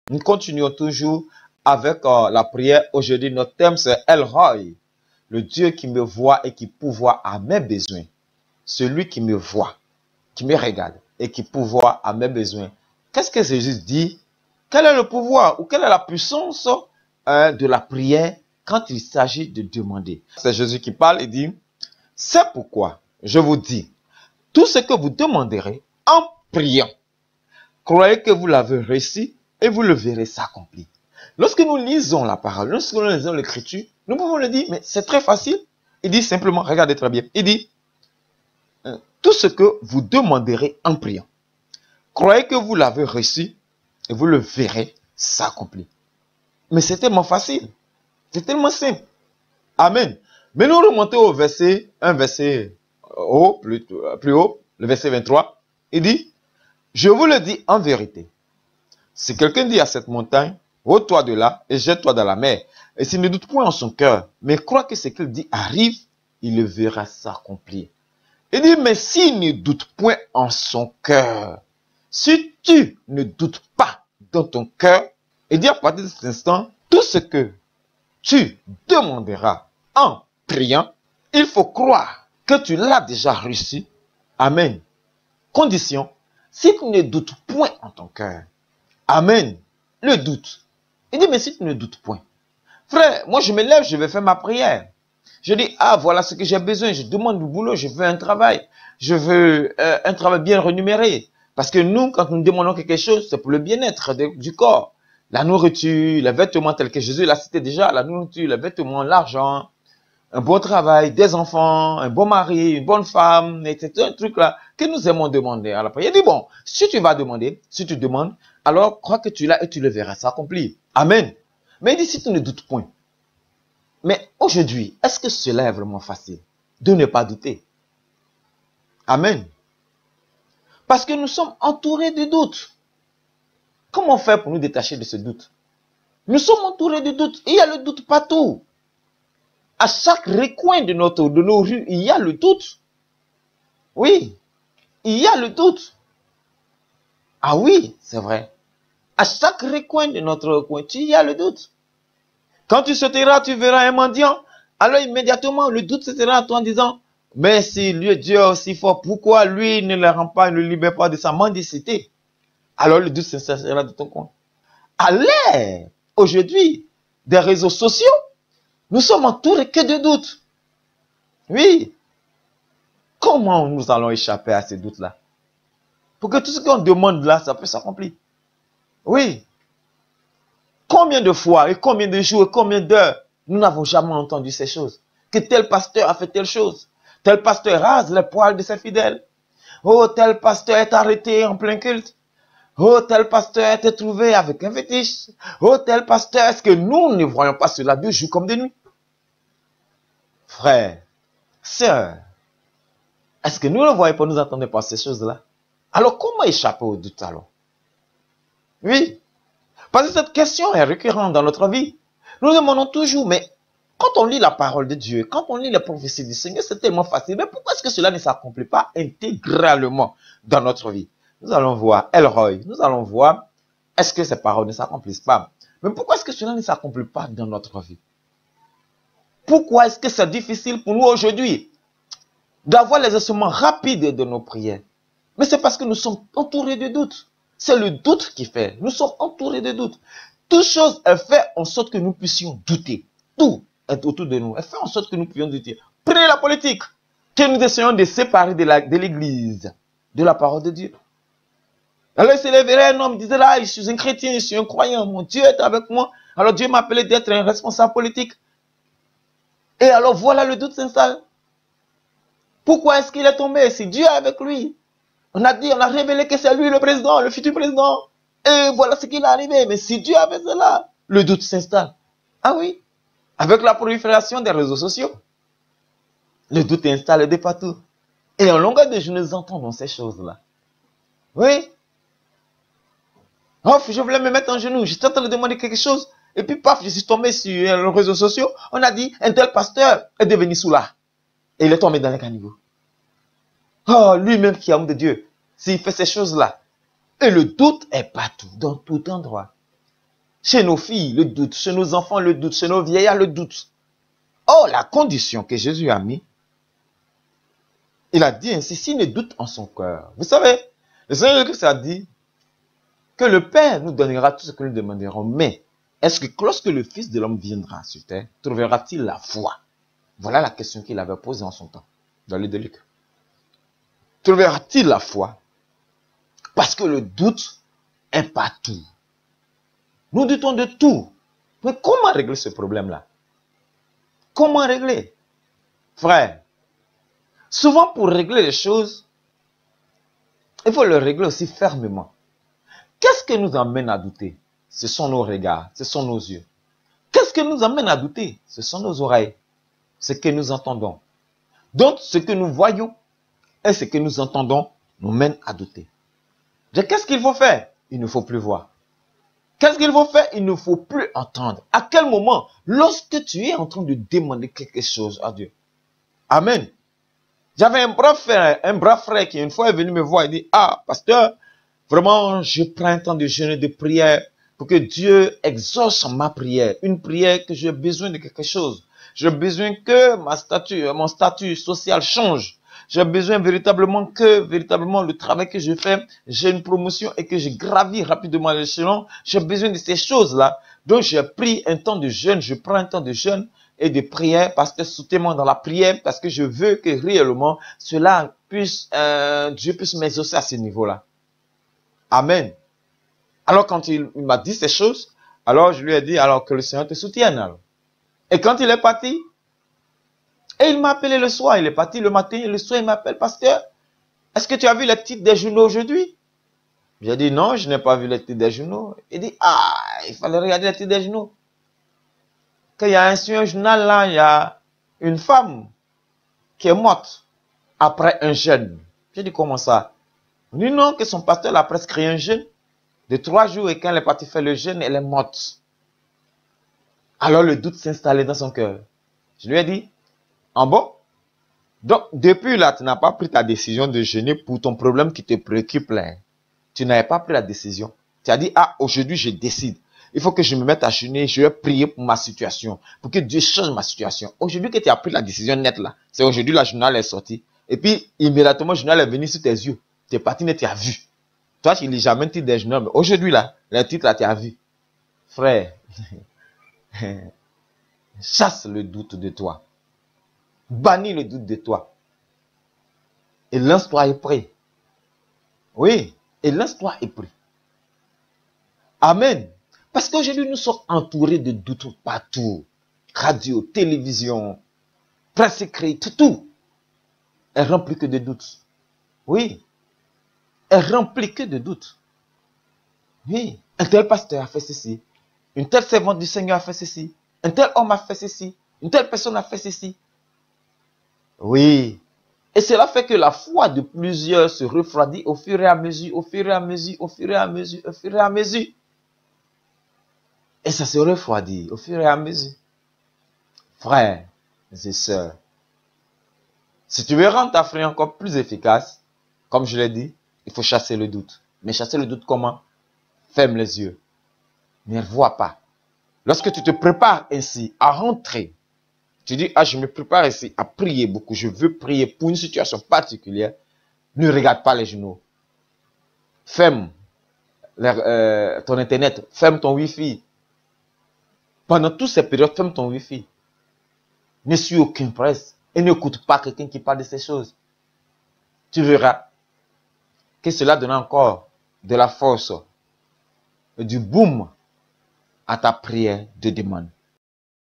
Nous continuons toujours avec la prière. Aujourd'hui, notre thème c'est El Roi, le Dieu qui me voit et qui pourvoit à mes besoins. Celui qui me voit, qui me regarde et qui pourvoit à mes besoins. Qu'est-ce que Jésus dit? Quel est le pouvoir ou quelle est la puissance de la prière quand il s'agit de demander? C'est Jésus qui parle et dit, c'est pourquoi je vous dis, tout ce que vous demanderez en priant, croyez que vous l'avez reçu et vous le verrez s'accomplir. Lorsque nous lisons la parole, lorsque nous lisons l'écriture, nous pouvons le dire, mais c'est très facile. Il dit simplement, regardez très bien, il dit, tout ce que vous demanderez en priant, croyez que vous l'avez reçu et vous le verrez s'accomplir. Mais c'est tellement facile, c'est tellement simple. Amen. Mais nous remontons au verset, un verset plus haut, le verset 23. Il dit, je vous le dis en vérité. Si quelqu'un dit à cette montagne, ôte-toi de là et jette-toi dans la mer, et s'il ne doute point en son cœur, mais croit que ce qu'il dit arrive, il le verra s'accomplir. Il dit, mais s'il ne doute point en son cœur, si tu ne doutes pas dans ton cœur, il dit à partir de cet instant, tout ce que tu demanderas en priant, il faut croire que tu l'as déjà reçu. Amen. Condition, si tu ne doutes point en ton cœur. Amen. Le doute. Il dit, mais si tu ne doutes point. Frère, moi je me lève, je vais faire ma prière. Je dis, ah voilà ce que j'ai besoin. Je demande du boulot, je veux un travail. Je veux un travail bien rémunéré. Parce que nous, quand nous demandons quelque chose, c'est pour le bien-être du corps. La nourriture, les vêtements tels que Jésus l'a cité déjà, la nourriture, les vêtements, l'argent, un bon travail, des enfants, un bon mari, une bonne femme, etc. Un truc là que nous aimons demander à la prière. Il dit, bon, si tu vas demander, si tu demandes, alors crois que tu l'as et tu le verras s'accomplir. Amen. Mais il dit, si tu ne doutes point. Mais aujourd'hui, est-ce que cela est vraiment facile de ne pas douter? Amen. Parce que nous sommes entourés de doutes. Comment faire pour nous détacher de ce doute? Nous sommes entourés de doutes. Il y a le doute partout. À chaque recoin de nos rues, il y a le doute. Oui, il y a le doute. Ah oui, c'est vrai. À chaque recoin de notre coin, il y a le doute. Quand tu sauteras, tu verras un mendiant. Alors immédiatement, le doute se sera à toi en disant, mais si Dieu est aussi fort, pourquoi lui ne le rend pas, ne le libère pas de sa mendicité? Alors le doute se sera de ton coin. À l'ère, aujourd'hui, des réseaux sociaux, nous sommes entourés que de doutes. Oui. Comment nous allons échapper à ces doutes-là? Pour que tout ce qu'on demande là, ça peut s'accomplir. Oui. Combien de fois, et combien de jours, et combien d'heures, nous n'avons jamais entendu ces choses? Que tel pasteur a fait telle chose. Tel pasteur rase les poils de ses fidèles. Oh, tel pasteur est arrêté en plein culte. Oh, tel pasteur a été trouvé avec un fétiche. Oh, tel pasteur, est-ce que nous ne voyons pas cela de jour comme de nuit? Frères, sœurs, est-ce que nous ne voyons pas, nous entendons pas ces choses-là? Alors, comment échapper au doute alors? Oui. Parce que cette question est récurrente dans notre vie. Nous demandons toujours, mais quand on lit la parole de Dieu, quand on lit les prophéties du Seigneur, c'est tellement facile. Mais pourquoi est-ce que cela ne s'accomplit pas intégralement dans notre vie? Nous allons voir El Roi. Nous allons voir, est-ce que ces paroles ne s'accomplissent pas? Mais pourquoi est-ce que cela ne s'accomplit pas dans notre vie? Pourquoi est-ce que c'est difficile pour nous aujourd'hui d'avoir les exaucements rapides de nos prières? Mais c'est parce que nous sommes entourés de doutes. C'est le doute qui fait. Nous sommes entourés de doutes. Toute chose est fait en sorte que nous puissions douter. Tout est autour de nous. Elle fait en sorte que nous puissions douter. Prenez la politique, que nous essayons de séparer de l'Église, de la parole de Dieu. Alors il se lèverait un homme, il disait là, je suis un chrétien, je suis un croyant, mon Dieu est avec moi. Alors Dieu m'a appelé d'être un responsable politique. Et alors voilà, le doute s'installe. Pourquoi est-ce qu'il est tombé si Dieu est avec lui? On a dit, on a révélé que c'est lui le président, le futur président. Et voilà ce qui est arrivé. Mais si Dieu avait cela, le doute s'installe. Ah oui, avec la prolifération des réseaux sociaux, le doute est installé de partout. Et en longueur de journée, nous entendons ces choses-là. Oui. Oh, je voulais me mettre en genoux, j'étais en train de demander quelque chose. Et puis, paf, je suis tombé sur les réseaux sociaux. On a dit, un tel pasteur est devenu soulard. Et il est tombé dans les caniveaux. Oh, lui-même qui est homme de Dieu, s'il fait ces choses-là. Et le doute est partout, dans tout endroit. Chez nos filles, le doute. Chez nos enfants, le doute. Chez nos vieillards, le doute. Or, la condition que Jésus a mis, il a dit ainsi, s'il ne doute en son cœur. Vous savez, le Seigneur Christ a dit que le Père nous donnera tout ce que nous demanderons. Mais, est-ce que lorsque le Fils de l'homme viendra sur terre, trouvera-t-il la foi? Voilà la question qu'il avait posée en son temps, dans le de Luc. Trouvera-t-il la foi? Parce que le doute est partout. Nous doutons de tout. Mais comment régler ce problème-là? Comment régler? Frère, souvent pour régler les choses, il faut le régler aussi fermement. Qu'est-ce qui nous amène à douter? Ce sont nos regards, ce sont nos yeux. Qu'est-ce qui nous amène à douter? Ce sont nos oreilles, ce que nous entendons. Donc, ce que nous voyons et ce que nous entendons nous mène à douter. Qu'est-ce qu'il faut faire? Il ne faut plus voir. Qu'est-ce qu'il faut faire? Il ne faut plus entendre. À quel moment? Lorsque tu es en train de demander quelque chose à Dieu. Amen. J'avais un brave frère qui une fois est venu me voir et dit, ah, pasteur, vraiment, je prends un temps de jeûne et de prière pour que Dieu exauce ma prière. Une prière que j'ai besoin de quelque chose. J'ai besoin que mon statut social change. J'ai besoin véritablement le travail que je fais, j'ai une promotion et que je gravis rapidement l'échelon. J'ai besoin de ces choses-là. Donc, j'ai pris un temps de jeûne, je prends un temps de jeûne et de prière parce que soutenez-moi dans la prière, parce que je veux que réellement cela puisse, Dieu puisse m'exaucer à ce niveau-là. Amen. Alors, quand il m'a dit ces choses, alors je lui ai dit, alors que le Seigneur te soutienne. Alors. Et quand il est parti, et il m'a appelé le soir, il est parti le matin, et le soir il m'appelle, pasteur, est-ce que tu as vu les titres des journaux aujourd'hui? J'ai dit, non, je n'ai pas vu les titres des journaux. Il dit, ah, il fallait regarder les titres des journaux. Qu'il y a sur un journal là, il y a une femme qui est morte après un jeûne. J'ai dit, comment ça? Il dit, non, que son pasteur l'a prescrit un jeûne de 3 jours et quand elle est partie faire le jeûne, elle est morte. Alors le doute s'est installé dans son cœur. Je lui ai dit, en bon? Donc, depuis là, tu n'as pas pris ta décision de jeûner pour ton problème qui te préoccupe là. Tu n'avais pas pris la décision. Tu as dit, ah, aujourd'hui, je décide. Il faut que je me mette à jeûner, je vais prier pour ma situation, pour que Dieu change ma situation. Aujourd'hui que tu as pris la décision nette là, c'est aujourd'hui la journal est sortie. Et puis, immédiatement, le journal est venu sur tes yeux. Tu es parti, tu as vu. Toi, tu ne lis jamais le titre des journaux, mais aujourd'hui là, le titre là, tu as vu. Frère, chasse le doute de toi. Bannis le doute de toi. Et lance-toi et prie. Oui, et lance-toi et prie. Amen. Parce qu'aujourd'hui, nous sommes entourés de doutes partout. Radio, télévision, presse écrite, tout est rempli que de doutes. Oui, est rempli que de doutes. Oui, un tel pasteur a fait ceci. Une telle servante du Seigneur a fait ceci. Un tel homme a fait ceci. Une telle personne a fait ceci. Oui. Et cela fait que la foi de plusieurs se refroidit au fur et à mesure, au fur et à mesure, au fur et à mesure, au fur et à mesure. Et ça se refroidit au fur et à mesure. Frères et sœurs, si tu veux rendre ta prière encore plus efficace, comme je l'ai dit, il faut chasser le doute. Mais chasser le doute comment? Ferme les yeux. Ne vois pas. Lorsque tu te prépares ainsi à rentrer, tu dis, ah, je me prépare ici à prier beaucoup. Je veux prier pour une situation particulière. Ne regarde pas les journaux. Ferme ton Internet. Ferme ton Wi-Fi. Pendant toutes ces périodes, ferme ton Wi-Fi. Ne suis aucune presse. Et n'écoute pas quelqu'un qui parle de ces choses. Tu verras que cela donne encore de la force et du boom à ta prière de demande.